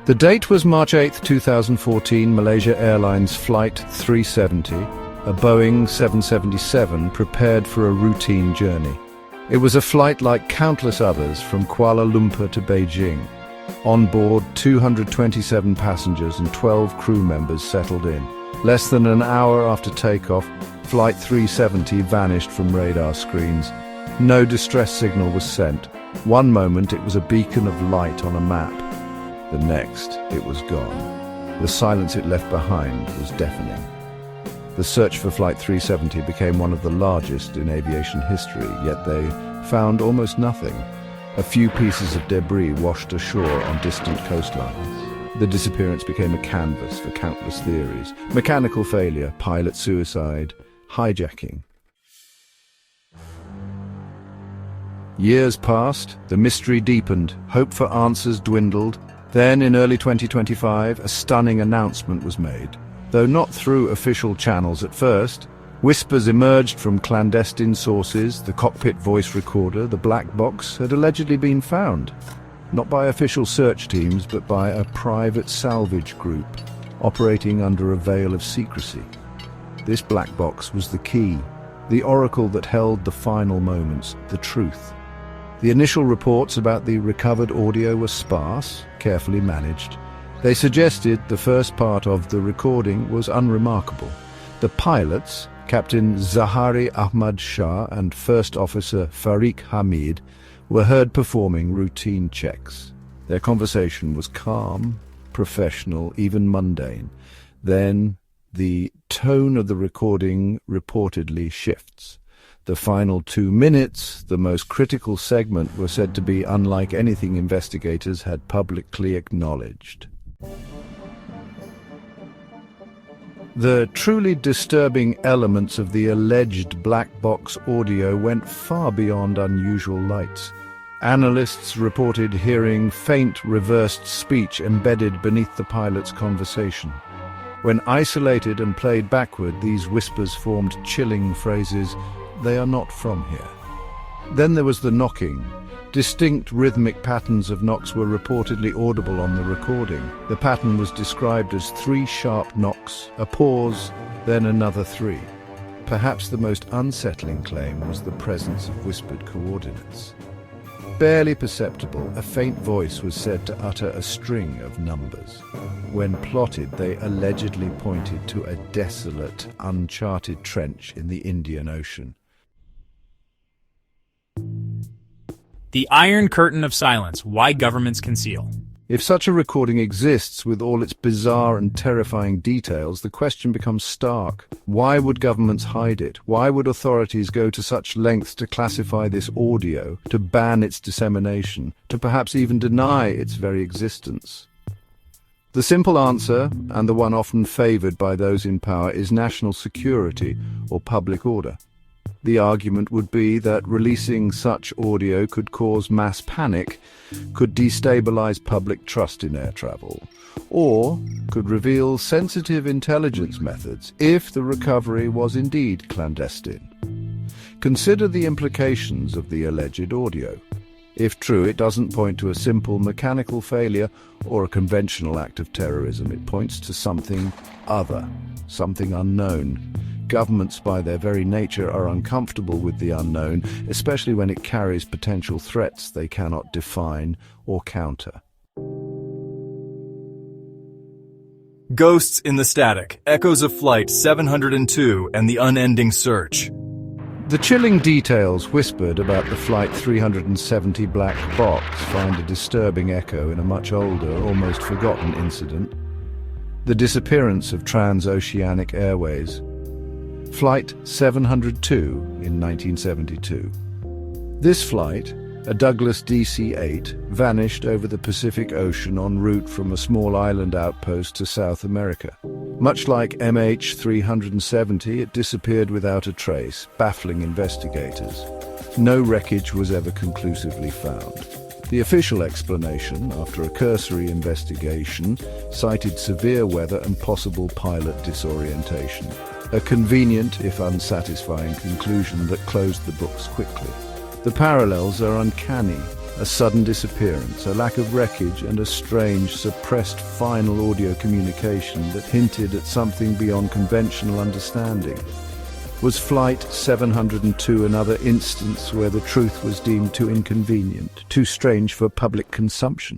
The date was March 8, 2014, Malaysia Airlines Flight 370, a Boeing 777 prepared for a routine journey. It was a flight like countless others from Kuala Lumpur to Beijing. On board, 227 passengers and 12 crew members settled in. Less than an hour after takeoff, Flight 370 vanished from radar screens. No distress signal was sent. One moment it was a beacon of light on a map. The next, it was gone. The silence it left behind was deafening. The search for Flight 370 became one of the largest in aviation history, yet they found almost nothing. A few pieces of debris washed ashore on distant coastlines. The disappearance became a canvas for countless theories. Mechanical failure, pilot suicide, hijacking. Years passed, the mystery deepened, hope for answers dwindled. Then, in early 2025, a stunning announcement was made. Though not through official channels at first, whispers emerged from clandestine sources. The cockpit voice recorder, the black box, had allegedly been found. Not by official search teams, but by a private salvage group, operating under a veil of secrecy. This black box was the key, the oracle that held the final moments, the truth. The initial reports about the recovered audio were sparse, carefully managed. They suggested the first part of the recording was unremarkable. The pilots, Captain Zahari Ahmad Shah and First Officer Farik Hamid, were heard performing routine checks. Their conversation was calm, professional, even mundane. Then the tone of the recording reportedly shifts. The final 2 minutes, the most critical segment, were said to be unlike anything investigators had publicly acknowledged. The truly disturbing elements of the alleged black box audio went far beyond unusual lights. Analysts reported hearing faint reversed speech embedded beneath the pilot's conversation. When isolated and played backward, these whispers formed chilling phrases, "They are not from here." Then there was the knocking. Distinct rhythmic patterns of knocks were reportedly audible on the recording. The pattern was described as 3 sharp knocks, a pause, then another 3. Perhaps the most unsettling claim was the presence of whispered coordinates. Barely perceptible, a faint voice was said to utter a string of numbers. When plotted, they allegedly pointed to a desolate, uncharted trench in the Indian Ocean. The Iron Curtain of Silence, Why Governments Conceal. If such a recording exists with all its bizarre and terrifying details, the question becomes stark. Why would governments hide it? Why would authorities go to such lengths to classify this audio, to ban its dissemination, to perhaps even deny its very existence? The simple answer, and the one often favored by those in power, is national security or public order. The argument would be that releasing such audio could cause mass panic, could destabilize public trust in air travel, or could reveal sensitive intelligence methods if the recovery was indeed clandestine. Consider the implications of the alleged audio. If true, it doesn't point to a simple mechanical failure or a conventional act of terrorism. It points to something other, something unknown. Governments, by their very nature, are uncomfortable with the unknown, especially when it carries potential threats they cannot define or counter. Ghosts in the Static, Echoes of Flight 702 and the Unending Search. The chilling details whispered about the Flight 370 black box find a disturbing echo in a much older, almost forgotten incident: the disappearance of transoceanic airways. Flight 702 in 1972. This flight, a Douglas DC-8, vanished over the Pacific Ocean en route from a small island outpost to South America. Much like MH370, it disappeared without a trace, baffling investigators. No wreckage was ever conclusively found. The official explanation, after a cursory investigation, cited severe weather and possible pilot disorientation. A convenient, if unsatisfying, conclusion that closed the books quickly. The parallels are uncanny. a sudden disappearance, a lack of wreckage, and a strange, suppressed final audio communication that hinted at something beyond conventional understanding. Was Flight 702 another instance where the truth was deemed too inconvenient, too strange for public consumption?